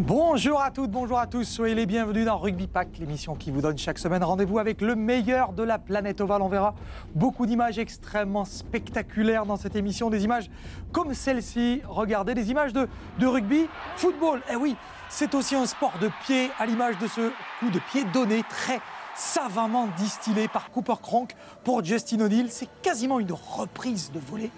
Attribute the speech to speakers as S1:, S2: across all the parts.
S1: Bonjour à toutes, bonjour à tous, soyez les bienvenus dans Rugby Pack, l'émission qui vous donne chaque semaine rendez-vous avec le meilleur de la planète ovale. On verra beaucoup d'images extrêmement spectaculaires dans cette émission, des images comme celle-ci, regardez, des images de rugby, football. Eh oui, c'est aussi un sport de pied, à l'image de ce coup de pied donné très savamment distillé par Cooper Cronk pour Justin O'Neill. C'est quasiment une reprise de volée.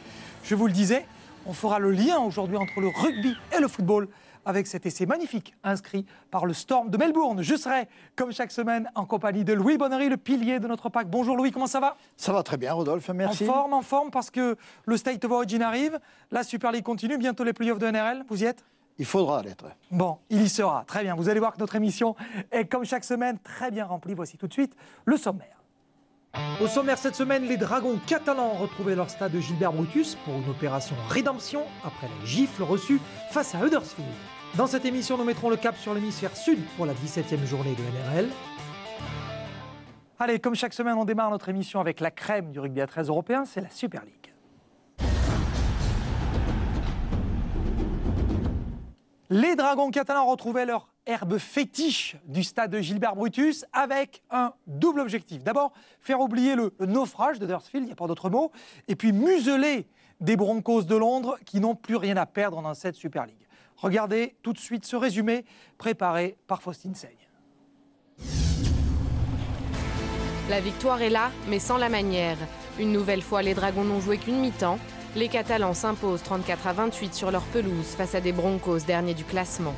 S1: Je vous le disais, on fera le lien aujourd'hui entre le rugby et le football avec cet essai magnifique inscrit par le Storm de Melbourne. Je serai, comme chaque semaine, en compagnie de Louis Bonnery, le pilier de notre pack. Bonjour Louis, comment ça va ?
S2: Ça va très bien, Rodolphe, merci.
S1: En forme, parce que le State of Origin arrive, la Super League continue, bientôt les playoffs de NRL, vous y êtes ?
S2: Il faudra l'être.
S1: Bon, il y sera, très bien. Vous allez voir que notre émission est, comme chaque semaine, très bien remplie. Voici tout de suite le sommaire. Au sommaire cette semaine, les Dragons catalans ont retrouvé leur stade de Gilbert Brutus pour une opération rédemption après la gifle reçue face à Huddersfield. Dans cette émission, nous mettrons le cap sur l'hémisphère sud pour la 17e journée de NRL. Allez, comme chaque semaine, on démarre notre émission avec la crème du rugby à 13 européen, c'est la Super League. Les Dragons catalans retrouvaient leur herbe fétiche du stade de Gilbert Brutus avec un double objectif. D'abord, faire oublier le naufrage de Huddersfield, il n'y a pas d'autre mot, et puis museler des Broncos de Londres qui n'ont plus rien à perdre dans cette Super League. Regardez tout de suite ce résumé préparé par Faustine Seigne.
S3: La victoire est là, mais sans la manière. Une nouvelle fois, les Dragons n'ont joué qu'une mi-temps. Les Catalans s'imposent 34-28 sur leur pelouse face à des Broncos derniers du classement.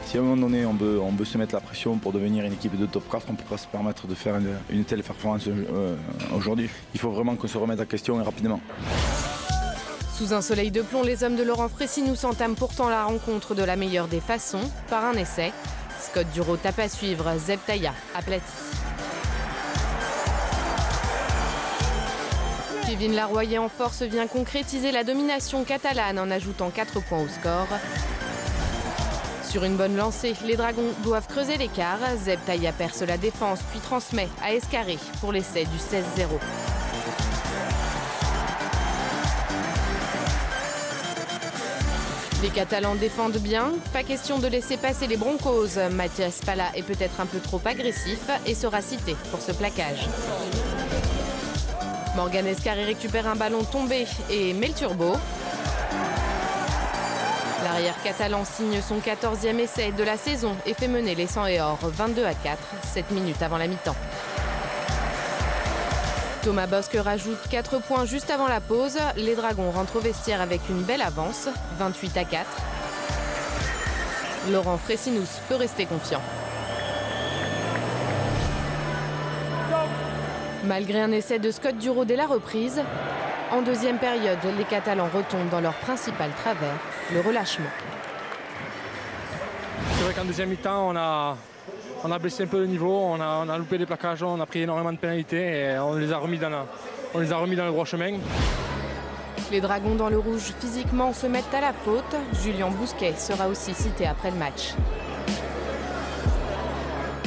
S4: Si à un moment donné on veut se mettre la pression pour devenir une équipe de top 4, on ne peut pas se permettre de faire une telle performance aujourd'hui. Il faut vraiment qu'on se remette en question et rapidement.
S3: Sous un soleil de plomb, les hommes de Laurent Fressinous entament pourtant la rencontre de la meilleure des façons, par un essai. Scott Duro tape à suivre, Zeb Taïa aplati. Kevin Larroyer en force vient concrétiser la domination catalane en ajoutant 4 points au score. Sur une bonne lancée, les Dragons doivent creuser l'écart. Zeb Taïa perce la défense puis transmet à Escarré pour l'essai du 16-0. Les Catalans défendent bien, pas question de laisser passer les Broncos. Mathias Pala est peut-être un peu trop agressif et sera cité pour ce plaquage. Morgan Escarré récupère un ballon tombé et met le turbo. L'arrière catalan signe son 14e essai de la saison et fait mener les 100 et or 22-4, 7 minutes avant la mi-temps. Thomas Bosque rajoute 4 points juste avant la pause. Les Dragons rentrent au vestiaire avec une belle avance, 28-4. Laurent Fressinous peut rester confiant. Malgré un essai de Scott Duro dès la reprise, en deuxième période, les Catalans retombent dans leur principal travers, le relâchement.
S5: C'est vrai qu'en deuxième mi-temps, on a baissé un peu le niveau, on a loupé des plaquages, on a pris énormément de pénalités et on les a remis dans le droit chemin.
S3: Les Dragons dans le rouge physiquement se mettent à la faute. Julien Bousquet sera aussi cité après le match.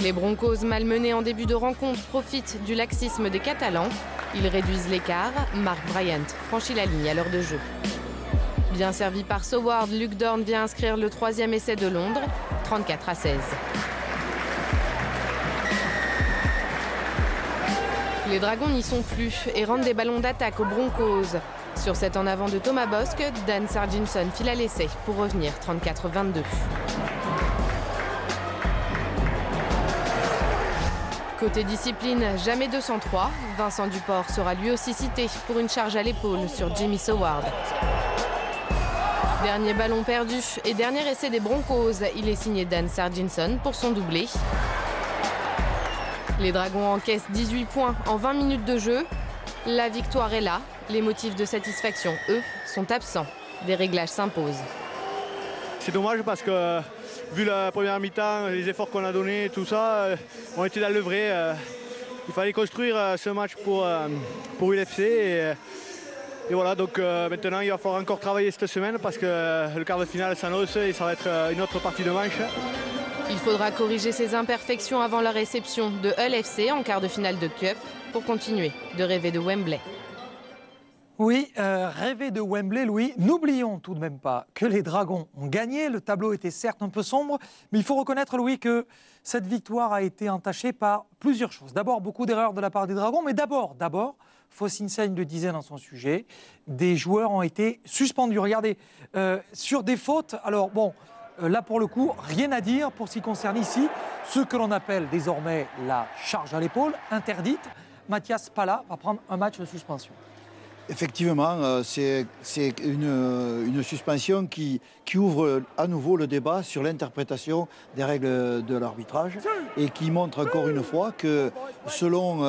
S3: Les Broncos, malmenés en début de rencontre, profitent du laxisme des Catalans. Ils réduisent l'écart. Mark Bryant franchit la ligne à l'heure de jeu. Bien servi par Soward, Luke Dorn vient inscrire le 3e essai de Londres, 34-16. Les Dragons n'y sont plus et rendent des ballons d'attaque aux Broncos. Sur cet en avant de Thomas Bosque, Dan Sarginson file à l'essai pour revenir 34-22. Côté discipline, jamais 203. Vincent Duport sera lui aussi cité pour une charge à l'épaule sur Jamie Soward. Dernier ballon perdu et dernier essai des Broncos. Il est signé Dan Sarginson pour son doublé. Les Dragons encaissent 18 points en 20 minutes de jeu. La victoire est là. Les motifs de satisfaction, eux, sont absents. Des réglages s'imposent.
S6: C'est dommage parce que, vu la première mi-temps, les efforts qu'on a donnés, tout ça, on était dans le vrai. Il fallait construire ce match pour l'UFC. Et voilà, donc maintenant, il va falloir encore travailler cette semaine parce que le quart de finale s'annonce et ça va être une autre partie de manche.
S3: Il faudra corriger ces imperfections avant la réception de Hull FC en quart de finale de Cup pour continuer de rêver de Wembley.
S1: Oui, rêver de Wembley, Louis. N'oublions tout de même pas que les Dragons ont gagné. Le tableau était certes un peu sombre, mais il faut reconnaître, Louis, que cette victoire a été entachée par plusieurs choses. D'abord, beaucoup d'erreurs de la part des Dragons, mais d'abord, Fosinsen le disait dans son sujet, des joueurs ont été suspendus. Regardez, sur des fautes, alors bon, là pour le coup, rien à dire pour ce qui concerne ici, ce que l'on appelle désormais la charge à l'épaule, interdite. Mathias Pala va prendre un match de suspension.
S2: Effectivement, c'est une suspension qui ouvre à nouveau le débat sur l'interprétation des règles de l'arbitrage et qui montre encore une fois que selon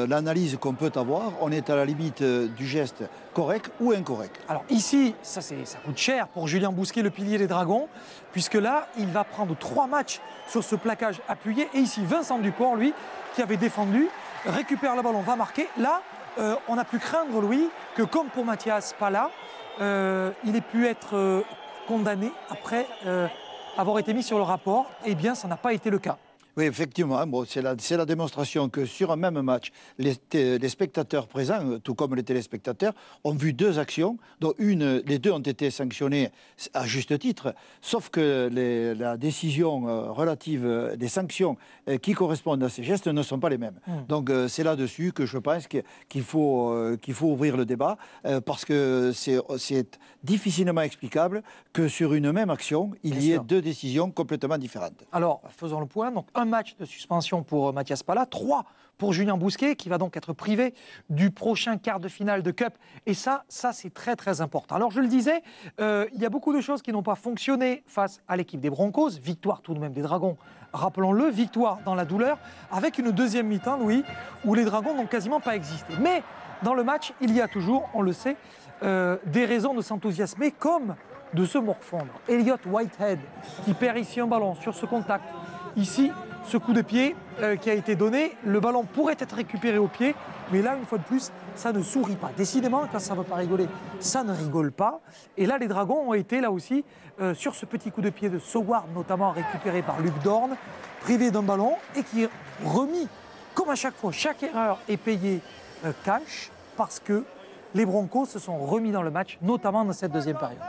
S2: l'analyse qu'on peut avoir, on est à la limite du geste correct ou incorrect.
S1: Alors ici, ça coûte cher pour Julien Bousquet, le pilier des Dragons, puisque là, il va prendre 3 matchs sur ce plaquage appuyé. Et ici, Vincent Duport, lui, qui avait défendu, récupère le ballon, va marquer. Là, on a pu craindre, Louis, que comme pour Mathias Pala, il ait pu être condamné après avoir été mis sur le rapport. Eh bien, ça n'a pas été le cas.
S2: Oui, effectivement, bon, c'est la démonstration que sur un même match, les spectateurs présents, tout comme les téléspectateurs, ont vu 2 actions, dont les 2 ont été sanctionnés à juste titre, sauf que la décision relative des sanctions qui correspondent à ces gestes ne sont pas les mêmes. Donc c'est là-dessus que je pense qu'il faut ouvrir le débat, parce que c'est difficilement explicable que sur une même action, il y ait 2 décisions complètement différentes.
S1: Alors, faisons le point. Donc, un match de suspension pour Mathias Pala, 3 pour Julien Bousquet, qui va donc être privé du prochain quart de finale de Cup. Et ça c'est très très important. Alors, je le disais, il y a beaucoup de choses qui n'ont pas fonctionné face à l'équipe des Broncos. Victoire tout de même des Dragons, rappelons-le, victoire dans la douleur, avec une deuxième mi-temps, Louis, où les Dragons n'ont quasiment pas existé. Mais dans le match, il y a toujours, on le sait, des raisons de s'enthousiasmer, comme de se morfondre. Elliott Whitehead, qui perd ici un ballon sur ce contact. Ici, ce coup de pied qui a été donné, le ballon pourrait être récupéré au pied, mais là, une fois de plus, ça ne sourit pas. Décidément, quand ça ne veut pas rigoler, ça ne rigole pas. Et là, les Dragons ont été, là aussi, sur ce petit coup de pied de Soward, notamment récupéré par Luc Dorn, privé d'un ballon, et qui est remis, comme à chaque fois, chaque erreur est payée cash, parce que les Broncos se sont remis dans le match, notamment dans cette deuxième période.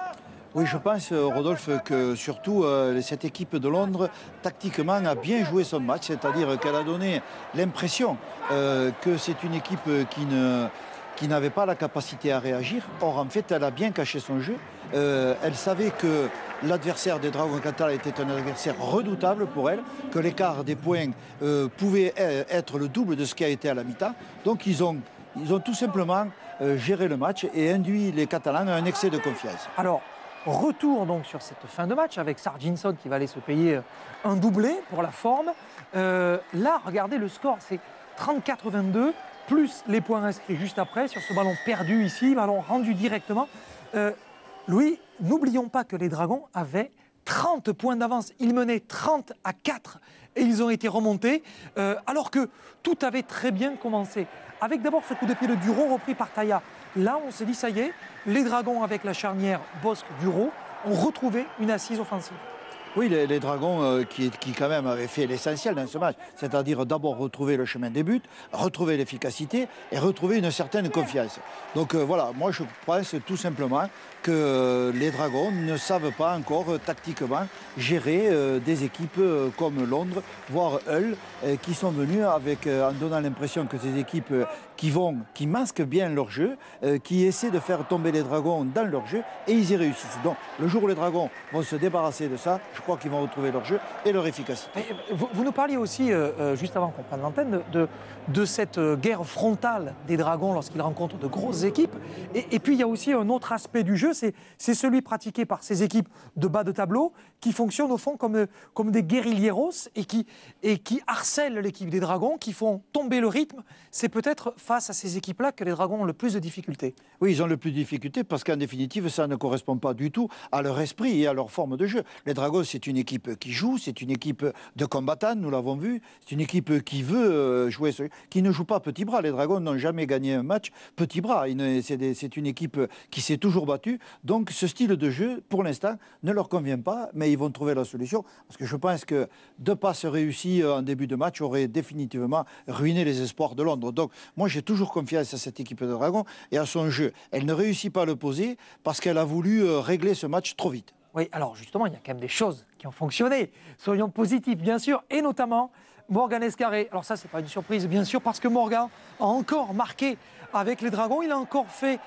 S2: Oui, je pense, Rodolphe, que surtout cette équipe de Londres, tactiquement, a bien joué son match, c'est-à-dire qu'elle a donné l'impression que c'est une équipe qui n'avait pas la capacité à réagir. Or, en fait, elle a bien caché son jeu. Elle savait que l'adversaire des Dragons Qatar était un adversaire redoutable pour elle, que l'écart des points pouvait être le double de ce qui a été à la mi-temps. Donc, ils ont tout simplement géré le match et induit les Catalans à un excès de confiance.
S1: Alors, retour donc sur cette fin de match avec Sarginson qui va aller se payer un doublé pour la forme. Là, regardez le score, c'est 34-22, plus les points inscrits juste après sur ce ballon perdu ici, ballon rendu directement. Louis, n'oublions pas que les Dragons avaient 30 points d'avance. Ils menaient 30-4 et ils ont été remontés alors que tout avait très bien commencé. Avec d'abord ce coup de pied de Duro repris par Taya. Là, on s'est dit, ça y est, les Dragons avec la charnière Bosc-Duro ont retrouvé une assise offensive.
S2: Oui, les Dragons qui quand même avaient fait l'essentiel dans ce match, c'est-à-dire d'abord retrouver le chemin des buts, retrouver l'efficacité et retrouver une certaine confiance. Donc voilà, moi je pense tout simplement que les Dragons ne savent pas encore tactiquement gérer des équipes comme Londres, voire Hull, qui sont venus en donnant l'impression que ces équipes qui masquent bien leur jeu, qui essaient de faire tomber les Dragons dans leur jeu, et ils y réussissent. Donc le jour où les Dragons vont se débarrasser de ça, je crois qu'ils vont retrouver leur jeu et leur efficacité.
S1: Vous nous parliez aussi, juste avant qu'on prenne l'antenne, de cette guerre frontale des Dragons lorsqu'ils rencontrent de grosses équipes. Et puis il y a aussi un autre aspect du jeu, c'est celui pratiqué par ces équipes de bas de tableau qui fonctionnent au fond comme des guérilleros et qui harcèlent l'équipe des Dragons, qui font tomber le rythme. C'est peut-être face à ces équipes-là que les Dragons ont le plus de difficultés.
S2: Oui, ils ont le plus de difficultés parce qu'en définitive, ça ne correspond pas du tout à leur esprit et à leur forme de jeu. Les Dragons, c'est une équipe qui joue, c'est une équipe de combattants, nous l'avons vu. C'est une équipe qui veut jouer, qui ne joue pas petit bras. Les Dragons n'ont jamais gagné un match petit bras. C'est une équipe qui s'est toujours battue. Donc ce style de jeu, pour l'instant, ne leur convient pas, mais ils vont trouver la solution. Parce que je pense que 2 passes réussies en début de match auraient définitivement ruiné les espoirs de Londres. Donc moi, j'ai toujours confiance à cette équipe de Dragons et à son jeu. Elle ne réussit pas à le poser parce qu'elle a voulu régler ce match trop vite.
S1: Oui, alors justement, il y a quand même des choses qui ont fonctionné. Soyons positifs, bien sûr, et notamment Morgan Escarré. Alors ça, c'est pas une surprise, bien sûr, parce que Morgan a encore marqué avec les Dragons. Il a encore fait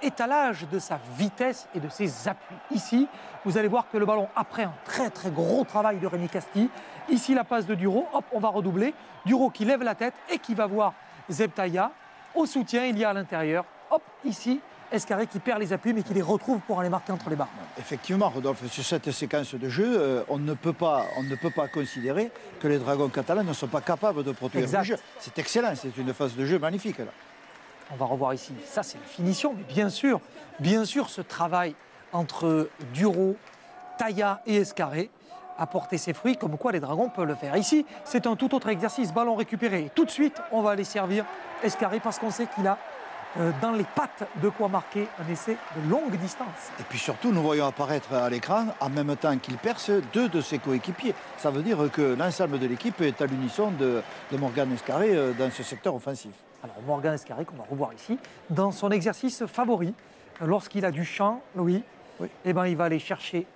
S1: étalage de sa vitesse et de ses appuis. Ici, vous allez voir que le ballon, après un très très gros travail de Rémi Castille, ici la passe de Duro, hop, on va redoubler. Duro qui lève la tête et qui va voir Zebtaïa. Au soutien, il y a à l'intérieur, hop, ici, Escarré qui perd les appuis mais qui les retrouve pour aller marquer entre les barres.
S2: Effectivement, Rodolphe, sur cette séquence de jeu, on ne peut pas considérer que les Dragons catalans ne sont pas capables de produire le jeu. C'est excellent, c'est une phase de jeu magnifique. Là.
S1: On va revoir ici, ça c'est la finition, mais bien sûr, ce travail entre Duro, Taïa et Escarré a porté ses fruits, comme quoi les Dragons peuvent le faire. Ici, c'est un tout autre exercice, ballon récupéré. Et tout de suite, on va aller servir Escarré parce qu'on sait qu'il a dans les pattes de quoi marquer un essai de longue distance.
S2: Et puis surtout, nous voyons apparaître à l'écran, en même temps qu'il perce, 2 de ses coéquipiers. Ça veut dire que l'ensemble de l'équipe est à l'unisson de Morgan Escarré dans ce secteur offensif.
S1: Alors Morgan Escarré, qu'on va revoir ici, dans son exercice favori, lorsqu'il a du champ, Louis, oui. Eh ben, il va aller chercher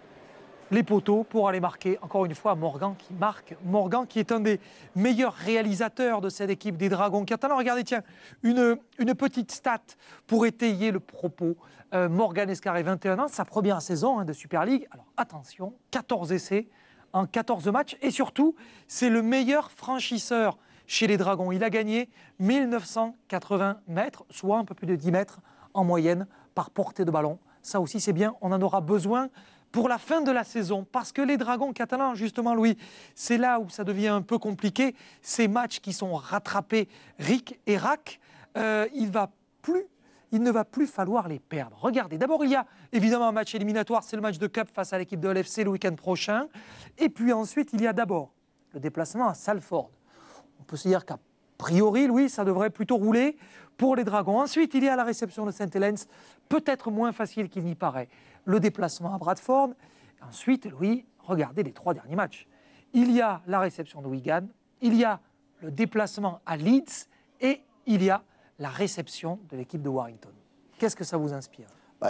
S1: les poteaux pour aller marquer, encore une fois, Morgan qui marque. Morgan qui est un des meilleurs réalisateurs de cette équipe des Dragons catalans. Regardez, tiens, une petite stat pour étayer le propos. Morgan Escarré, 21 ans, sa première saison de Super League. Alors attention, 14 essais en 14 matchs. Et surtout, c'est le meilleur franchisseur chez les Dragons. Il a gagné 1980 mètres, soit un peu plus de 10 mètres en moyenne par portée de ballon. Ça aussi, c'est bien. On en aura besoin pour la fin de la saison, parce que les Dragons catalans, justement, Louis, c'est là où ça devient un peu compliqué. Ces matchs qui sont rattrapés ric et rac, il ne va plus falloir les perdre. Regardez, d'abord, il y a évidemment un match éliminatoire, c'est le match de Cup face à l'équipe de l'FC le week-end prochain. Et puis ensuite, il y a d'abord le déplacement à Salford. On peut se dire qu'à priori, Louis, ça devrait plutôt rouler pour les Dragons. Ensuite, il y a la réception de St. Helens, peut-être moins facile qu'il n'y paraît. Le déplacement à Bradford. Ensuite, Louis, regardez les 3 derniers matchs. Il y a la réception de Wigan, il y a le déplacement à Leeds et il y a la réception de l'équipe de Warrington. Qu'est-ce que ça vous inspire ?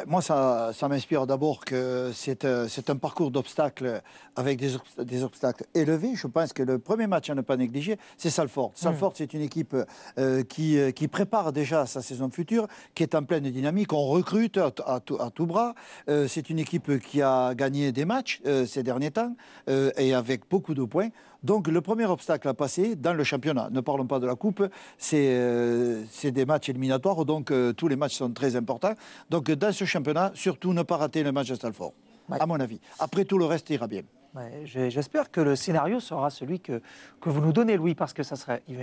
S2: Moi, ça m'inspire d'abord que c'est un parcours d'obstacles avec des obstacles élevés. Je pense que le premier match à ne pas négliger, c'est Salford. Salford, c'est une équipe qui prépare déjà sa saison future, qui est en pleine dynamique. On recrute à tout bras. C'est une équipe qui a gagné des matchs ces derniers temps et avec beaucoup de points. Donc le premier obstacle à passer dans le championnat, ne parlons pas de la coupe, c'est des matchs éliminatoires, donc tous les matchs sont très importants. Donc dans ce championnat, surtout ne pas rater le match de Salford, à mon avis. Après tout le reste ira bien.
S1: Ouais, j'espère que le scénario sera celui que vous nous donnez, Louis, parce que ça serait, vous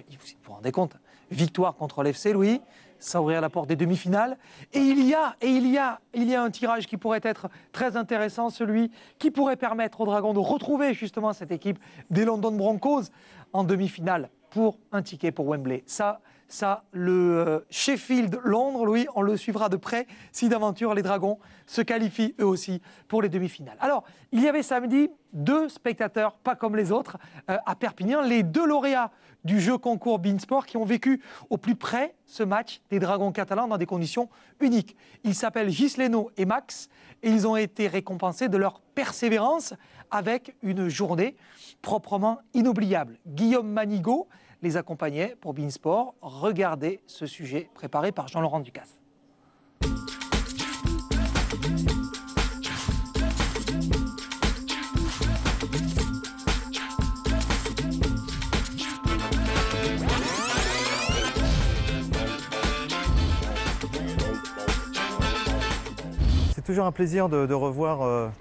S1: vous rendez compte, victoire contre l'FC, Louis, ça ouvrirait la porte des demi-finales. Et il y a un tirage qui pourrait être très intéressant, celui qui pourrait permettre aux Dragons de retrouver justement cette équipe des London Broncos en demi-finale pour un ticket pour Wembley. Ça, le Sheffield Londres, Louis, on le suivra de près si d'aventure les Dragons se qualifient eux aussi pour les demi-finales. Alors, il y avait samedi 2 spectateurs, pas comme les autres, à Perpignan, les 2 lauréats du jeu concours Beansport qui ont vécu au plus près ce match des Dragons catalans dans des conditions uniques. Ils s'appellent Ghislaino et Max et ils ont été récompensés de leur persévérance avec une journée proprement inoubliable. Guillaume Manigaud les accompagnait pour Beansport. Regardez ce sujet préparé par Jean-Laurent Ducasse.
S7: C'est toujours un plaisir de revoir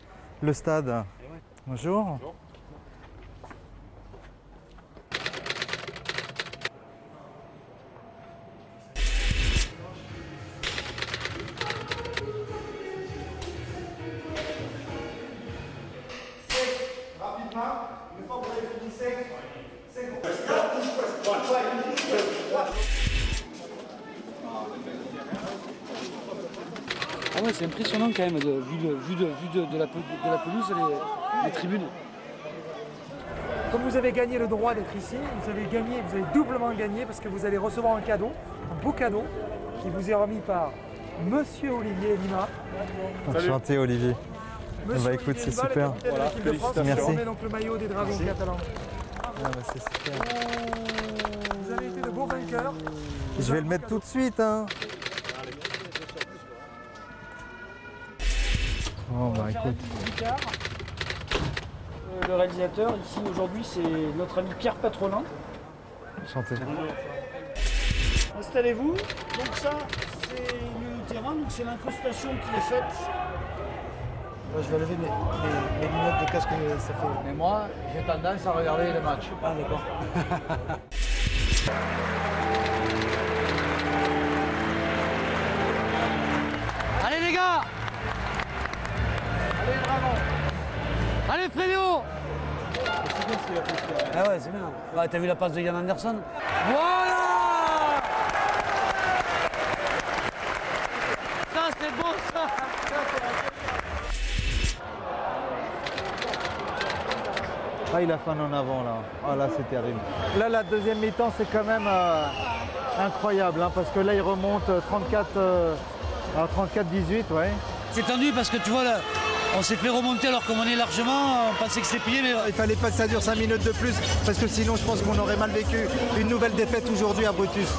S7: le stade. Bonjour. Bonjour.
S8: C'est impressionnant quand même, vu de la pelouse, les tribunes.
S1: Comme vous avez gagné le droit d'être ici, vous avez doublement gagné parce que vous allez recevoir un cadeau, un beau cadeau qui vous est remis par Monsieur Olivier Lima.
S7: Enchanté Olivier.
S1: Monsieur
S7: écoute,
S1: Olivier
S7: c'est
S1: Lima,
S7: super.
S1: le capitaine de l'équipe de France, qui
S7: Merci.
S1: remet donc le maillot des Dragons catalans.
S7: C'est super.
S1: Vous avez été de beaux vainqueurs.
S7: Je vais le mettre tout de suite. Hein. Oh bah écoute.
S8: Le réalisateur ici aujourd'hui, c'est notre ami Pierre Patrolin.
S7: Enchanté.
S8: Installez-vous. Donc ça, c'est le terrain, donc c'est l'incrustation qui est faite.
S2: Je vais lever mes lunettes de casque, ça fait. Mais moi, j'ai tendance à regarder le match.
S8: Ah d'accord.
S9: Allez les gars!
S2: Allez, Dragon!
S9: Allez Fredo!
S8: Ah ouais, c'est bien. Bah, t'as vu la passe de Yann Anderson?
S9: Voilà! Ça c'est bon ça!
S7: Ah, il a fait un en avant là. Ah là, c'est terrible. Là, la deuxième mi-temps, c'est quand même incroyable hein, parce que là, il remonte 34-18, ouais.
S9: C'est tendu parce que tu vois là, on s'est fait remonter alors qu'on est largement, on pensait que c'était plié mais...
S7: Il fallait pas que ça dure 5 minutes de plus parce que sinon, je pense qu'on aurait mal vécu une nouvelle défaite aujourd'hui à Brutus.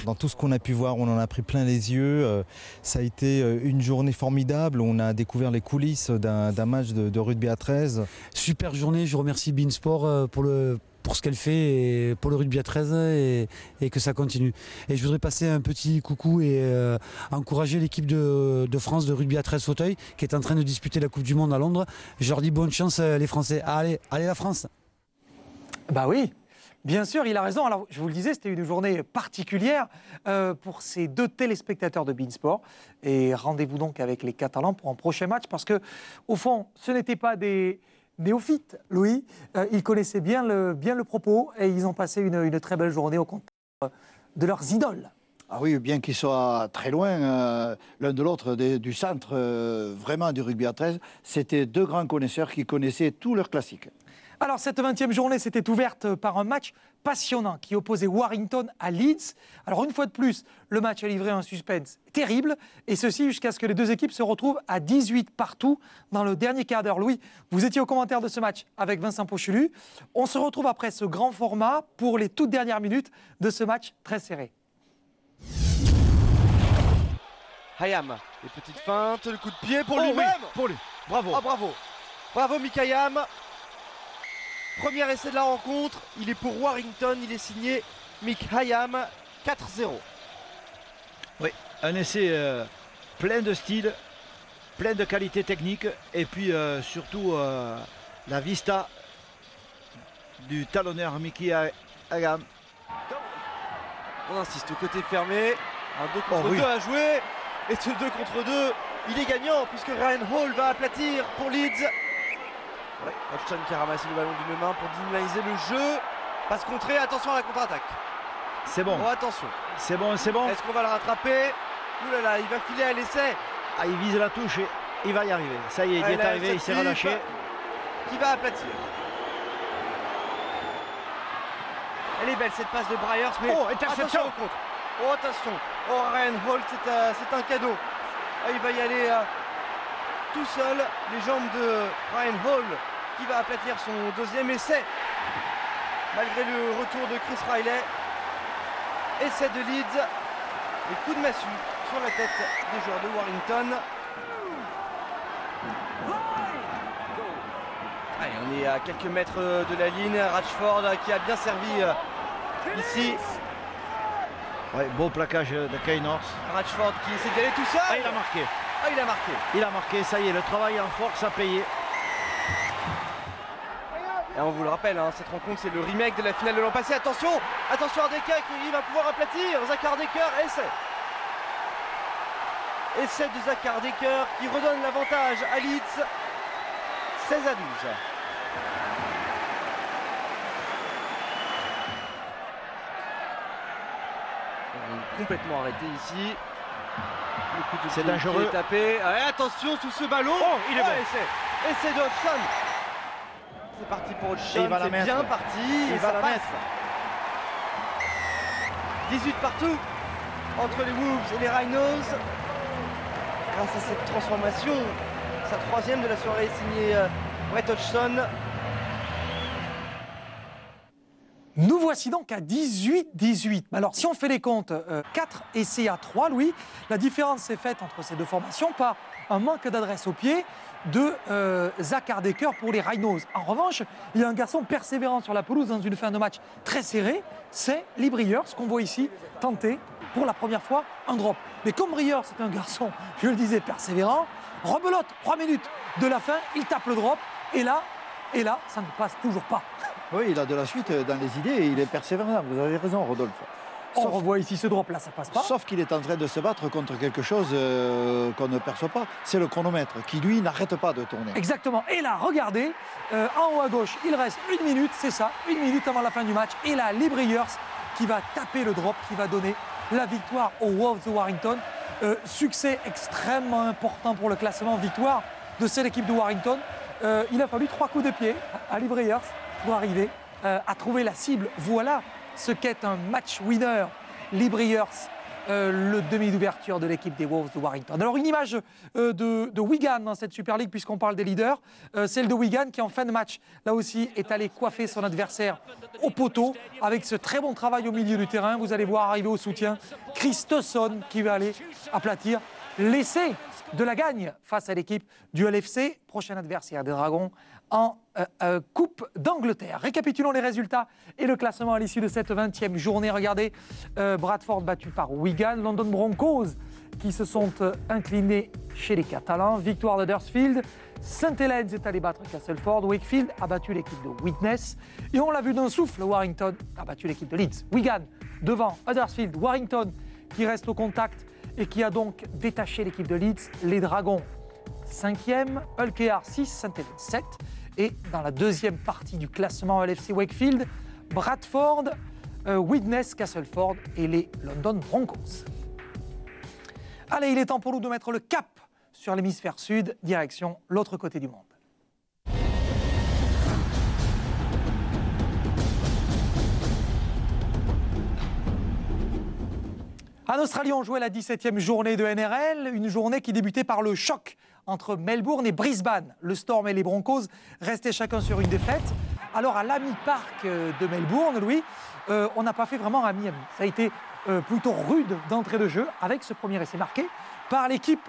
S7: Dans tout ce qu'on a pu voir, on en a pris plein les yeux. Ça a été une journée formidable. On a découvert les coulisses d'un match de rugby à 13.
S8: Super journée, je remercie Beansport pour ce qu'elle fait et pour le rugby à 13 et que ça continue. Et je voudrais passer un petit coucou et encourager l'équipe de France de rugby à 13 fauteuils qui est en train de disputer la Coupe du Monde à Londres. Je leur dis bonne chance les Français. Allez la France!
S1: Bah oui, bien sûr, il a raison. Alors, je vous le disais, c'était une journée particulière pour ces deux téléspectateurs de Beansport. Et rendez-vous donc avec les Catalans pour un prochain match parce que, au fond, ce n'étaient pas des néophytes, Louis. Ils connaissaient bien le propos et ils ont passé une très belle journée au contact de leurs idoles.
S2: Ah oui, bien qu'ils soient très loin l'un de l'autre du centre vraiment du rugby à 13, c'était deux grands connaisseurs qui connaissaient tous leurs classiques.
S1: Alors, cette 20e journée s'était ouverte par un match passionnant qui opposait Warrington à Leeds. Alors, une fois de plus, le match a livré un suspense terrible, et ceci jusqu'à ce que les deux équipes se retrouvent à 18 partout dans le dernier quart d'heure. Louis, vous étiez au commentaire de ce match avec Vincent Pochelu. On se retrouve après ce grand format pour les toutes dernières minutes de ce match très serré.
S10: Hayam, les petites feintes, le coup de pied pour lui-même.
S2: Oui, pour lui, bravo.
S10: Oh, bravo. Bravo Mick Hayam. Premier essai de la rencontre, il est pour Warrington, il est signé Mick Hayam, 4-0.
S2: Oui, un essai plein de style, plein de qualité technique et puis surtout la vista du talonneur Mickey Hayam.
S10: On insiste au côté fermé, un 2 contre 2 à jouer, et ce 2 contre 2, il est gagnant puisque Ryan Hall va aplatir pour Leeds. Ouais, Hodgson qui a ramassé le ballon d'une main pour dynamiser le jeu. Passe contrée, attention à la contre-attaque.
S2: C'est bon.
S10: Oh, attention.
S2: C'est bon, c'est bon.
S10: Est-ce qu'on va le rattraper? Ouh là là, il va filer à l'essai.
S2: Ah, il vise la touche et il va y arriver. Ça y est, il est arrivé, il s'est relâché.
S10: Qui va aplatir. Elle est belle cette passe de Bryers, mais attention au contre. Oh attention. Oh Ryan Holt, c'est un cadeau. Ah, il va y aller tout seul. Les jambes de Ryan Hall qui va aplatir son deuxième essai. Malgré le retour de Chris Riley. Essai de Leeds. Et coup de massue sur la tête des joueurs de Warrington. Allez, on est à quelques mètres de la ligne. Ratchford qui a bien servi ici.
S2: Ouais, beau plaquage de Kay North.
S10: Ratchford qui essaie d'y aller tout seul.
S2: Ah, il a marqué.
S10: Ah, il a marqué.
S2: Il a marqué, ça y est, le travail en force a payé.
S10: Et on vous le rappelle, hein, cette rencontre c'est le remake de la finale de l'an passé. Attention, attention Hardecker qui va pouvoir aplatir. Zach Hardecker, essai. Essai de Zach Hardaker qui redonne l'avantage à Leeds. 16-12. Complètement arrêté ici.
S2: C'est dangereux.
S10: Tapé. Allez, attention sous ce ballon.
S2: Oh, il est bon.
S10: Essai de Hodgson. C'est parti pour Hodgson. C'est bien parti.
S2: Il va la mettre.
S10: 18 partout entre les Wolves et les Rhinos. Grâce à cette transformation, sa troisième de la soirée signée Brett Hodgson.
S1: Nous voici donc à 18-18. Alors, si on fait les comptes, 4 essais à 3, Louis, la différence s'est faite entre ces deux formations par un manque d'adresse au pied de Zach Hardaker pour les Rhinos. En revanche, il y a un garçon persévérant sur la pelouse dans une fin de match très serrée, c'est Lee Briers, qu'on voit ici tenter pour la première fois un drop. Mais comme Briers, c'est un garçon, je le disais, persévérant, rebelote, 3 minutes de la fin, il tape le drop, et là, ça ne passe toujours pas.
S2: Oui, il a de la suite dans les idées et il est persévérant. Vous avez raison, Rodolphe.
S1: On revoit ici ce drop là, ça passe pas.
S2: Sauf qu'il est en train de se battre contre quelque chose qu'on ne perçoit pas. C'est le chronomètre qui, lui, n'arrête pas de tourner.
S1: Exactement. Et là, regardez, en haut à gauche, il reste 1 minute, c'est ça, 1 minute avant la fin du match. Et là, Lee Briers qui va taper le drop, qui va donner la victoire aux Wolves de Warrington. Succès extrêmement important pour le classement, victoire de cette équipe de Warrington. Il a fallu 3 coups de pied à Lee Briers pour arriver à trouver la cible. Voilà ce qu'est un match winner. Lee Briers, le demi d'ouverture de l'équipe des Wolves de Warrington. Alors une image de Wigan dans cette Super League, puisqu'on parle des leaders, celle de Wigan qui en fin de match, là aussi, est allé coiffer son adversaire au poteau avec ce très bon travail au milieu du terrain. Vous allez voir arriver au soutien Chris Tesson qui va aller aplatir l'essai de la gagne face à l'équipe du LFC, prochain adversaire des Dragons en Coupe d'Angleterre. Récapitulons les résultats et le classement à l'issue de cette 20e journée. Regardez, Bradford battu par Wigan, London Broncos qui se sont inclinés chez les Catalans, victoire de Huddersfield, St Helens est allé battre Castleford, Wakefield a battu l'équipe de Widnes et on l'a vu d'un souffle, Warrington a battu l'équipe de Leeds. Wigan devant Huddersfield, Warrington qui reste au contact et qui a donc détaché l'équipe de Leeds, les Dragons 5e, Hull KR 6, St Helens 7. Et dans la deuxième partie du classement LFC Wakefield, Bradford, Widnes, Castleford et les London Broncos. Allez, il est temps pour nous de mettre le cap sur l'hémisphère sud, direction l'autre côté du monde. En Australie, on jouait la 17e journée de NRL, une journée qui débutait par le choc entre Melbourne et Brisbane. Le Storm et les Broncos restaient chacun sur une défaite. Alors à l'Ami Park de Melbourne, Louis, on n'a pas fait vraiment ami-ami. Ça a été plutôt rude d'entrée de jeu avec ce premier essai marqué par l'équipe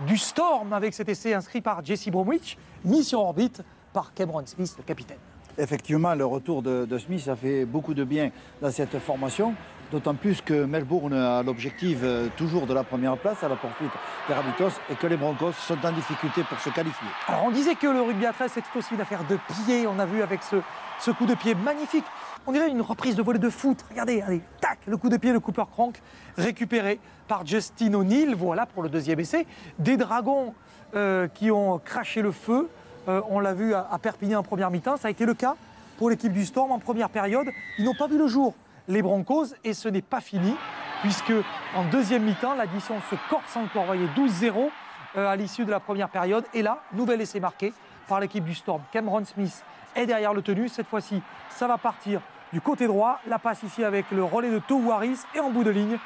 S1: du Storm, avec cet essai inscrit par Jesse Bromwich, mis sur orbite par Cameron Smith, le capitaine.
S2: Effectivement, le retour de Smith a fait beaucoup de bien dans cette formation, d'autant plus que Melbourne a l'objectif toujours de la première place à la poursuite des Rabbitohs et que les Broncos sont en difficulté pour se qualifier.
S1: Alors on disait que le rugby à 13 c'était aussi une affaire de pied, on a vu avec ce coup de pied magnifique. On dirait une reprise de volée de foot. Regardez, allez, tac, le coup de pied de Cooper Cronk récupéré par Justin O'Neill. Voilà pour le deuxième essai. Des Dragons qui ont craché le feu. On l'a vu à Perpignan en première mi-temps. Ça a été le cas pour l'équipe du Storm en première période. Ils n'ont pas vu le jour, les Broncos, et ce n'est pas fini, puisque en deuxième mi-temps, l'addition se corse encore. Vous voyez, 12-0 à l'issue de la première période. Et là, nouvel essai marqué par l'équipe du Storm. Cameron Smith est derrière le tenu. Cette fois-ci, ça va partir du côté droit. La passe ici avec le relais de Tohu Harris. Et en bout de ligne,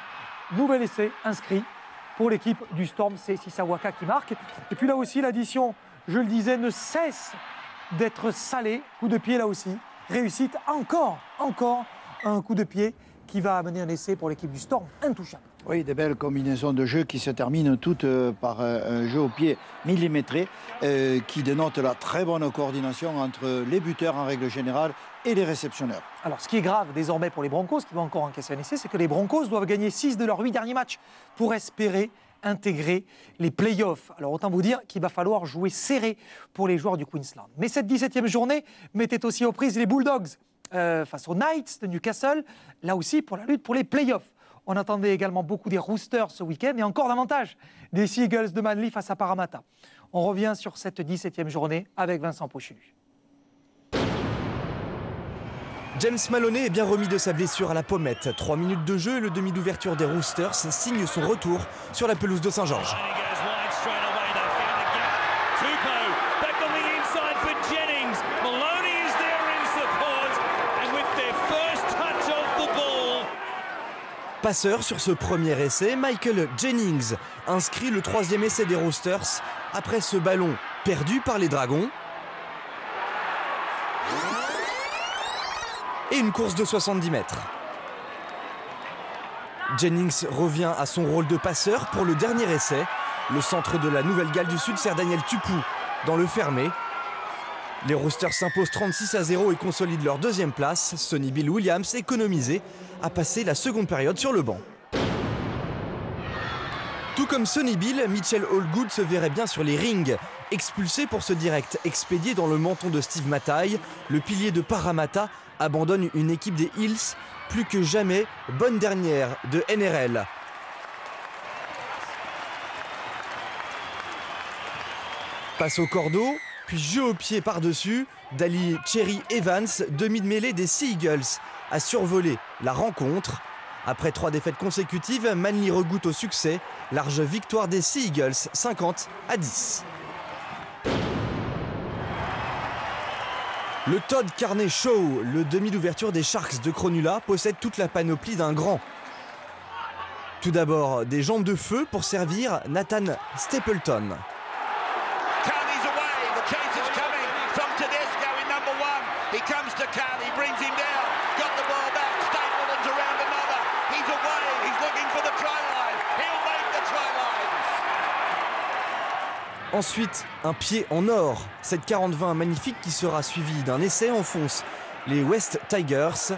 S1: nouvel essai inscrit pour l'équipe du Storm. C'est Sisawaka qui marque. Et puis là aussi, l'addition, je le disais, ne cesse d'être salée. Coup de pied là aussi. Réussite, encore un coup de pied qui va amener un essai pour l'équipe du Storm, intouchable.
S2: Oui, des belles combinaisons de jeux qui se terminent toutes par un jeu au pied millimétré qui dénote la très bonne coordination entre les buteurs en règle générale et les réceptionneurs.
S1: Alors, ce qui est grave désormais pour les Broncos, qui vont encore encaisser un essai, c'est que les Broncos doivent gagner 6 de leurs 8 derniers matchs pour espérer intégrer les playoffs. Alors autant vous dire qu'il va falloir jouer serré pour les joueurs du Queensland. Mais cette 17e journée mettait aussi aux prises les Bulldogs face aux Knights de Newcastle, là aussi pour la lutte pour les playoffs. On attendait également beaucoup des Roosters ce week-end et encore davantage des Seagulls de Manly face à Parramatta. On revient sur cette 17e journée avec Vincent Pochelu.
S11: James Maloney est bien remis de sa blessure à la pommette. 3 minutes de jeu et le demi d'ouverture des Roosters signe son retour sur la pelouse de Saint-Georges. Passeur sur ce premier essai, Michael Jennings inscrit le 3e essai des Roosters après ce ballon perdu par les Dragons. Et une course de 70 mètres. Jennings revient à son rôle de passeur pour le dernier essai. Le centre de la Nouvelle-Galles du Sud sert Daniel Tupou dans le fermé. Les Roosters s'imposent 36-0 et consolident leur 2e place. Sonny Bill Williams, économisé, a passé la seconde période sur le banc. Tout comme Sonny Bill, Mitchell Allgood se verrait bien sur les rings. Expulsé pour ce direct expédié dans le menton de Steve Matai, le pilier de Parramatta abandonne une équipe des Hills plus que jamais bonne dernière de NRL. Passe au cordeau, puis jeu au pied par-dessus, Dali Cherry Evans, demi de mêlée des Sea Eagles, a survolé la rencontre. Après 3 défaites consécutives, Manly regoute au succès. Large victoire des Sea Eagles, 50-10. Le Todd Carney Show, le demi d'ouverture des Sharks de Cronulla, possède toute la panoplie d'un grand. Tout d'abord, des jambes de feu pour servir Nathan Stapleton. Ensuite, un pied en or. Cette 40-20 magnifique qui sera suivie d'un essai enfonce les West Tigers.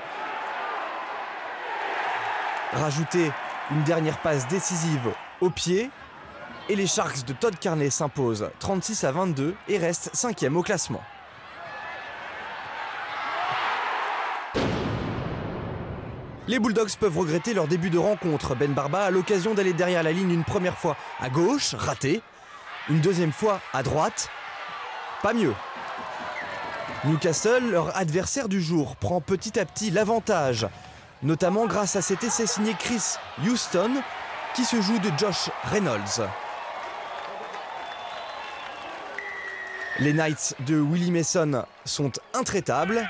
S11: Rajouter une dernière passe décisive au pied. Et les Sharks de Todd Carney s'imposent 36-22 et restent 5e au classement. Les Bulldogs peuvent regretter leur début de rencontre. Ben Barba a l'occasion d'aller derrière la ligne une première fois à gauche, raté. Une deuxième fois à droite, pas mieux. Newcastle, leur adversaire du jour, prend petit à petit l'avantage, notamment grâce à cet essai signé Chris Houston qui se joue de Josh Reynolds. Les Knights de Willie Mason sont intraitables.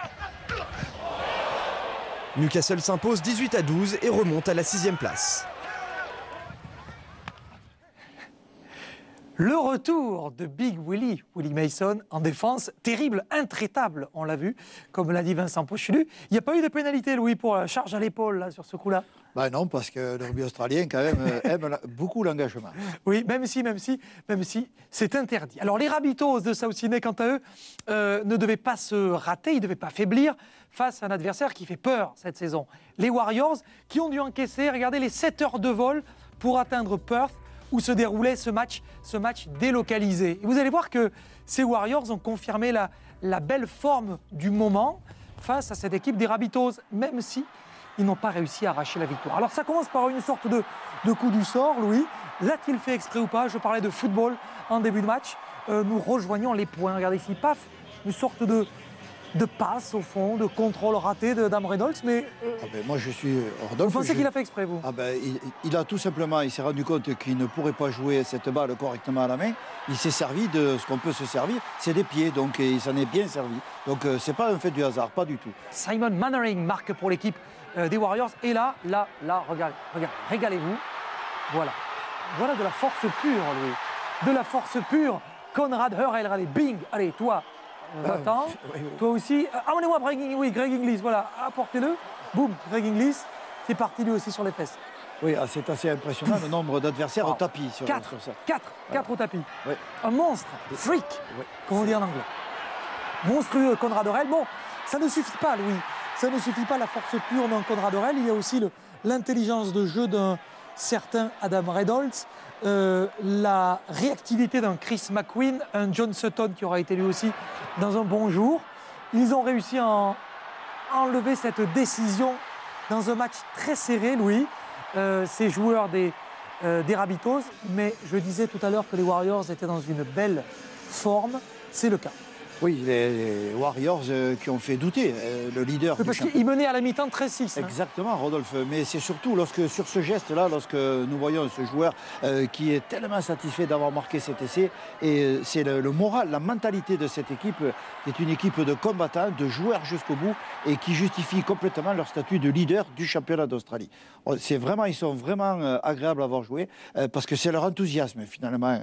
S11: Newcastle s'impose 18-12 et remonte à la 6e place.
S1: Le retour de Big Willie Mason en défense, terrible, intraitable, on l'a vu, comme l'a dit Vincent Pochelu. Il n'y a pas eu de pénalité, Louis, pour la charge à l'épaule là, sur ce coup-là?
S2: Ben non, parce que le rugby australien, quand même, aime beaucoup l'engagement.
S1: Oui, même si c'est interdit. Alors, les Rabbitohs de South Sydney, quant à eux, ne devaient pas se rater, ils ne devaient pas faiblir face à un adversaire qui fait peur cette saison. Les Warriors, qui ont dû encaisser, regardez, les 7 heures de vol pour atteindre Perth, où se déroulait ce match délocalisé. Et vous allez voir que ces Warriors ont confirmé la belle forme du moment face à cette équipe des Rabbitohs, même si ils n'ont pas réussi à arracher la victoire. Alors ça commence par une sorte de coup du sort, Louis. L'a-t-il fait exprès ou pas? Je parlais de football en début de match. Nous rejoignons les points. Regardez ici, paf, une sorte de passe au fond, de contrôle raté d'Adam Reynolds, mais...
S2: moi je suis... Rodolphe,
S1: vous pensez qu'il a fait exprès, vous?
S2: Il a tout simplement, il s'est rendu compte qu'il ne pourrait pas jouer cette balle correctement à la main. Il s'est servi de ce qu'on peut se servir, c'est des pieds, donc il s'en est bien servi. Donc c'est pas un fait du hasard, pas du tout.
S1: Simon Mannering marque pour l'équipe des Warriors, et là, regarde, régalez-vous. Voilà de la force pure, Louis. De la force pure. Conrad Hurrell, allez, bing, allez, toi... Attends, toi aussi. Amenez-moi Greg Inglis, voilà, apportez-le. Boum, Greg Inglis, c'est parti lui aussi sur les fesses.
S2: Oui, c'est assez impressionnant le nombre d'adversaires au tapis sur ça.
S1: 4 au tapis.
S2: Oui.
S1: Un monstre, freak, comme on dit en anglais. Monstrueux, Conrad Hurrell. Bon, ça ne suffit pas, Louis. Ça ne suffit pas la force pure d'un Conrad Hurrell. Il y a aussi l'intelligence de jeu d'un certain Adam Reynolds. La réactivité d'un Chris McQueen, un John Sutton qui aura été lui aussi dans un bon jour. Ils ont réussi à enlever cette décision dans un match très serré, Louis. ces joueurs des Rabbitohs, mais je disais tout à l'heure que les Warriors étaient dans une belle forme, c'est le cas.
S2: Oui, les Warriors qui ont fait douter le leader.
S1: Parce qu'il menait à la mi-temps 13-6.
S2: Exactement, Rodolphe. Mais c'est surtout sur ce geste-là, lorsque nous voyons ce joueur qui est tellement satisfait d'avoir marqué cet essai. Et c'est le moral, la mentalité de cette équipe, qui est une équipe de combattants, de joueurs jusqu'au bout, et qui justifie complètement leur statut de leader du championnat d'Australie. Ils sont vraiment agréables à avoir joué, parce que c'est leur enthousiasme finalement.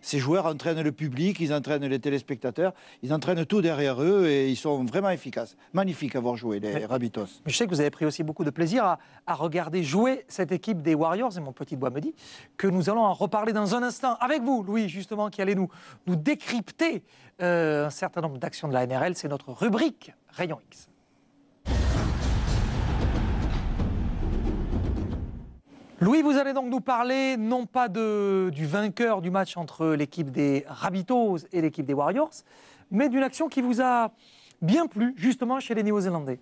S2: Ces joueurs entraînent le public, ils entraînent les téléspectateurs. Ils entraînent tout derrière eux et ils sont vraiment efficaces. Magnifique à avoir joué, les Rabbitohs.
S1: Je sais que vous avez pris aussi beaucoup de plaisir à regarder jouer cette équipe des Warriors. Et mon petit doigt me dit que nous allons en reparler dans un instant avec vous, Louis, justement, qui allez nous décrypter un certain nombre d'actions de la NRL. C'est notre rubrique Rayon X. Louis, vous allez donc nous parler non pas du vainqueur du match entre l'équipe des Rabbitohs et l'équipe des Warriors, mais d'une action qui vous a bien plu, justement, chez les Néo-Zélandais.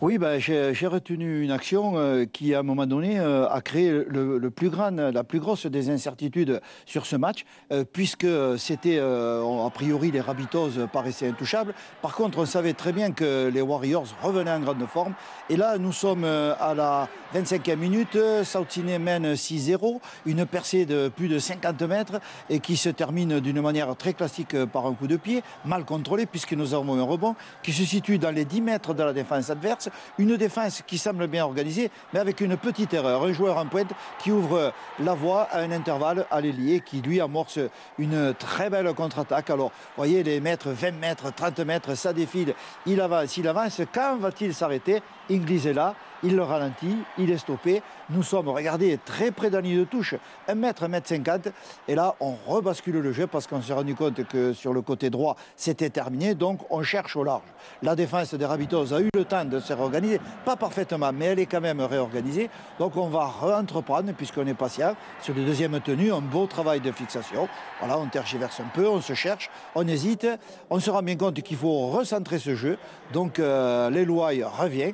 S2: Oui, j'ai retenu une action qui, à un moment donné, a créé la plus grosse des incertitudes sur ce match, puisque c'était, a priori, les Rabbitohs paraissaient intouchables. Par contre, on savait très bien que les Warriors revenaient en grande forme. Et là, nous sommes à la 25e minute. South Sydney mène 6-0, une percée de plus de 50 mètres et qui se termine d'une manière très classique par un coup de pied, mal contrôlé, puisque nous avons un rebond qui se situe dans les 10 mètres de la défense adverse. Une défense qui semble bien organisée, mais avec une petite erreur. Un joueur en pointe qui ouvre la voie à un intervalle à l'ailier qui, lui, amorce une très belle contre-attaque. Alors, vous voyez, les mètres, 20 mètres, 30 mètres, ça défile. Il avance. Quand va-t-il s'arrêter? Inglis est là. Il le ralentit, il est stoppé. Nous sommes, regardez, très près d'un ligne de touche, 1 mètre, 1 mètre 50. Et là, on rebascule le jeu parce qu'on s'est rendu compte que sur le côté droit, c'était terminé. Donc, on cherche au large. La défense des Rabbitohs a eu le temps de se réorganiser. Pas parfaitement, mais elle est quand même réorganisée. Donc, on va re-entreprendre, puisqu'on est patient, sur les deuxièmes tenues, un beau travail de fixation. Voilà, on tergiverse un peu, on se cherche, on hésite. On se rend bien compte qu'il faut recentrer ce jeu. Donc, l'Eloy revient.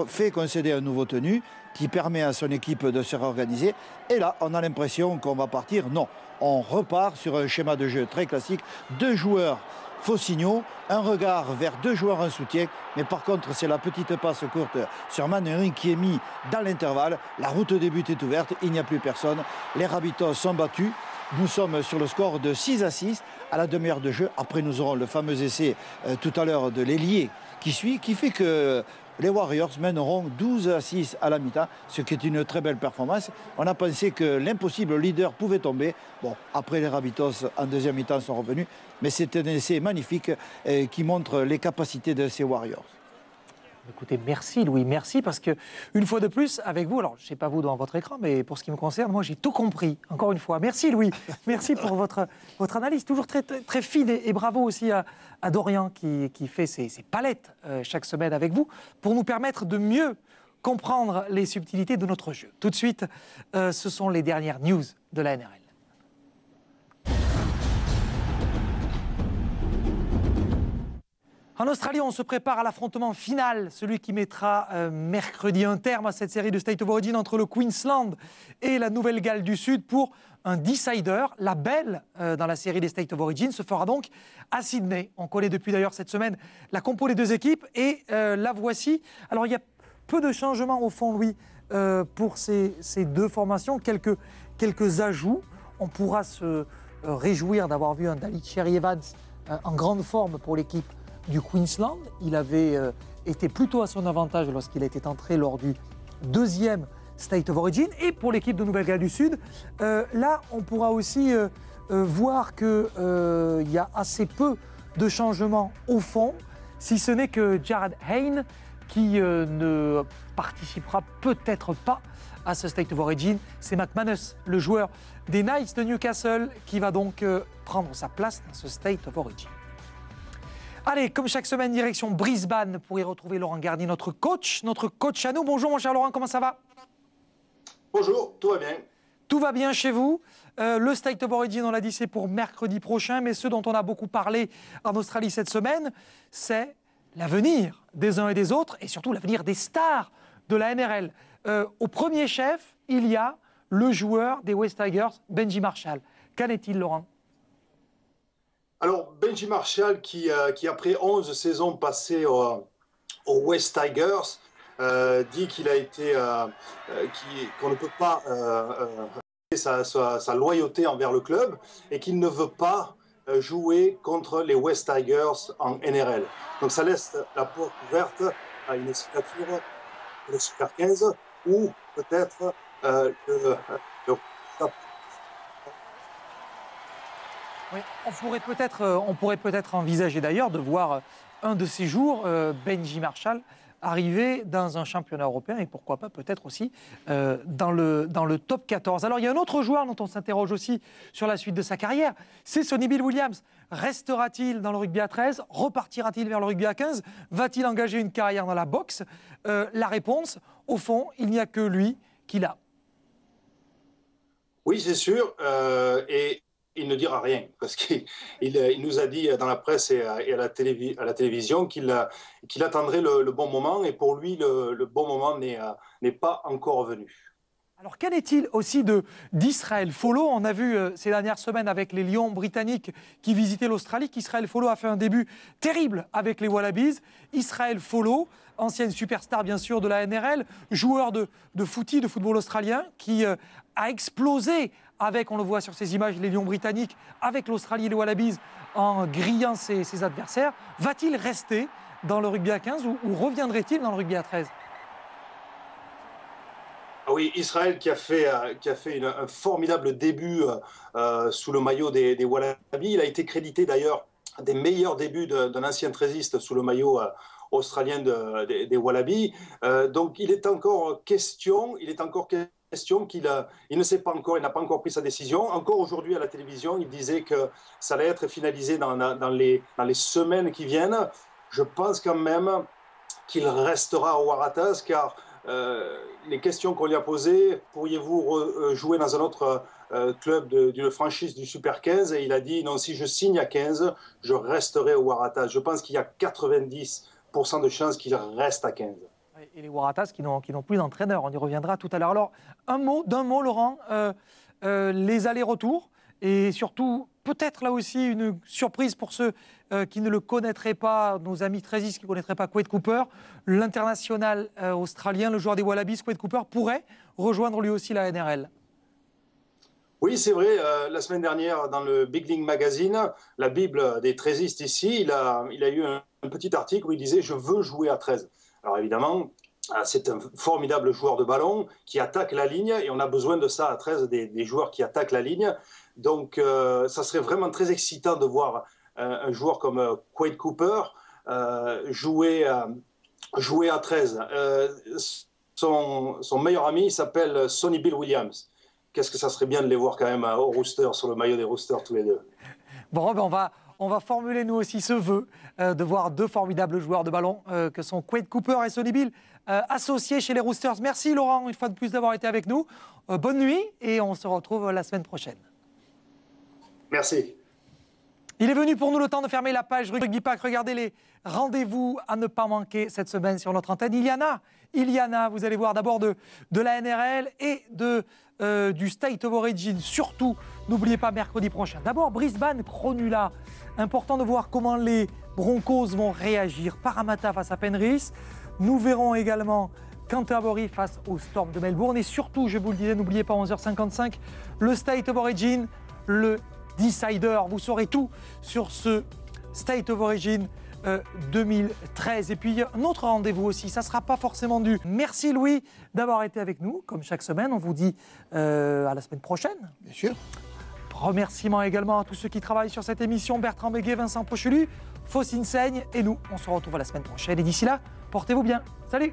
S2: Fait concéder un nouveau tenu qui permet à son équipe de se réorganiser. Et là, on a l'impression qu'on va partir. Non, on repart sur un schéma de jeu très classique. 2 joueurs faux signaux, un regard vers 2 joueurs en soutien. Mais par contre, c'est la petite passe courte sur Manering qui est mis dans l'intervalle. La route des buts est ouverte, il n'y a plus personne. Les Rabbitohs sont battus. Nous sommes sur le score de 6-6 à la demi-heure de jeu. Après, nous aurons le fameux essai tout à l'heure de l'ailier qui fait que les Warriors mèneront 12-6 à la mi-temps, ce qui est une très belle performance. On a pensé que l'impossible leader pouvait tomber. Bon, après les Rabbitohs en deuxième mi-temps sont revenus, mais c'est un essai magnifique qui montre les capacités de ces Warriors.
S1: Écoutez, merci Louis, merci parce que une fois de plus avec vous, alors je ne sais pas vous dans votre écran, mais pour ce qui me concerne, moi j'ai tout compris, encore une fois. Merci Louis, merci pour votre analyse, toujours très, très fine et bravo aussi à Dorian qui fait ses palettes chaque semaine avec vous pour nous permettre de mieux comprendre les subtilités de notre jeu. Tout de suite, ce sont les dernières news de la NRL. En Australie, on se prépare à l'affrontement final, celui qui mettra mercredi un terme à cette série de State of Origin entre le Queensland et la Nouvelle-Galles du Sud pour un decider. La belle dans la série des State of Origin se fera donc à Sydney. On connaît depuis d'ailleurs cette semaine la compo des 2 équipes et la voici. Alors il y a peu de changements au fond, Louis, pour ces 2 formations, quelques ajouts. On pourra se réjouir d'avoir vu un Daly Cherry Evans en grande forme pour l'équipe du Queensland. Il avait été plutôt à son avantage lorsqu'il a été entré lors du 2e State of Origin. Et pour l'équipe de Nouvelle-Galles du Sud, là, on pourra aussi voir qu'il y a assez peu de changements au fond, si ce n'est que Jared Hayne, qui ne participera peut-être pas à ce State of Origin. C'est McManus, le joueur des Knights de Newcastle, qui va donc prendre sa place dans ce State of Origin. Allez, comme chaque semaine, direction Brisbane pour y retrouver Laurent Garnier, notre coach à nous. Bonjour mon cher Laurent, comment ça va?
S12: Bonjour, tout va bien.
S1: Tout va bien chez vous. Le State of Origin, on l'a dit, c'est pour mercredi prochain, mais ce dont on a beaucoup parlé en Australie cette semaine, c'est l'avenir des uns et des autres, et surtout l'avenir des stars de la NRL. au premier chef, il y a le joueur des West Tigers, Benji Marshall. Qu'en est-il, Laurent?
S12: Alors, Benji Marshall, qui après 11 saisons passées aux West Tigers, dit qu'il a été, qu'on ne peut pas sa loyauté envers le club et qu'il ne veut pas jouer contre les West Tigers en NRL. Donc ça laisse la porte ouverte à une signature de le Super 15 ou peut-être
S1: Oui, on pourrait peut-être envisager d'ailleurs de voir un de ces jours Benji Marshall arriver dans un championnat européen et pourquoi pas peut-être aussi dans le top 14. Alors il y a un autre joueur dont on s'interroge aussi sur la suite de sa carrière, c'est Sonny Bill Williams. Restera-t-il dans le rugby à 13? Repartira-t-il vers le rugby à 15? Va-t-il engager une carrière dans la boxe? La réponse, au fond, il n'y a que lui qui l'a.
S12: Oui, c'est sûr. Et il ne dira rien, parce qu'il nous a dit dans la presse et à la télévision qu'il attendrait le bon moment, et pour lui, le bon moment n'est pas encore venu.
S1: Alors, qu'en est-il aussi d'Israël Follo? On a vu ces dernières semaines avec les Lions britanniques qui visitaient l'Australie qu'Israël Follo a fait un début terrible avec les Wallabies. Israël Follo, ancienne superstar bien sûr de la NRL, joueur de footy, de football australien, qui a explosé avec, on le voit sur ces images, les Lions britanniques, avec l'Australie et les Wallabies en grillant ses adversaires. Va-t-il rester dans le rugby à 15 ou reviendrait-il dans le rugby à 13?
S12: Oui, Israël qui a fait un formidable début sous le maillot des Wallabies. Il a été crédité d'ailleurs des meilleurs débuts d'un ancien trésiste sous le maillot australien des Wallabies. Donc il est encore question qu'il ne sait pas encore, il n'a pas encore pris sa décision. Encore aujourd'hui à la télévision, il disait que ça allait être finalisé dans les semaines qui viennent. Je pense quand même qu'il restera au Waratahs, car les questions qu'on lui a posées, pourriez-vous jouer dans un autre club d'une franchise du Super 15? Et il a dit non, si je signe à 15, je resterai au Waratahs. Je pense qu'il y a 90% de chances qu'il reste à 15.
S1: Et les Waratahs qui n'ont plus d'entraîneur, on y reviendra tout à l'heure. Alors, d'un mot, Laurent, les allers-retours et surtout, peut-être là aussi une surprise pour ceux qui ne le connaîtraient pas, nos amis trésistes qui ne connaîtraient pas Quade Cooper, l'international australien, le joueur des Wallabies, Quade Cooper, pourrait rejoindre lui aussi la NRL.
S12: Oui, c'est vrai. La semaine dernière, dans le Big League Magazine, la Bible des trésistes ici, il a eu un petit article où il disait « Je veux jouer à 13 ». Alors évidemment, c'est un formidable joueur de ballon qui attaque la ligne et on a besoin de ça à 13, des joueurs qui attaquent la ligne. Donc ça serait vraiment très excitant de voir un joueur comme Quade Cooper jouer à 13. Son meilleur ami s'appelle Sonny Bill Williams. Qu'est-ce que ça serait bien de les voir quand même au rooster, sur le maillot des roosters tous les deux.
S1: Bon, ben on va formuler nous aussi ce vœu de voir deux formidables joueurs de ballon que sont Quade Cooper et Sonny Bill associés chez les Roosters. Merci Laurent, une fois de plus d'avoir été avec nous. Bonne nuit et on se retrouve la semaine prochaine.
S12: Merci.
S1: Il est venu pour nous le temps de fermer la page Rugby Pack. Regardez les rendez-vous à ne pas manquer cette semaine sur notre antenne. Il y en a, vous allez voir d'abord de la NRL et du State of Origin. Surtout, n'oubliez pas mercredi prochain. D'abord, Brisbane, Cronulla. Important de voir comment les Broncos vont réagir. Parramatta face à Penrith. Nous verrons également Canterbury face au Storm de Melbourne. Et surtout, je vous le disais, n'oubliez pas, 11h55, le State of Origin, le Decider. Vous saurez tout sur ce State of Origin 2013. Et puis, un autre rendez-vous aussi, ça ne sera pas forcément dû. Merci Louis d'avoir été avec nous, comme chaque semaine. On vous dit à la semaine prochaine.
S2: Bien sûr.
S1: Remerciements également à tous ceux qui travaillent sur cette émission, Bertrand Béguet, Vincent Pochelu, Faucine Seigne et nous. On se retrouve la semaine prochaine. Et d'ici là, portez-vous bien. Salut!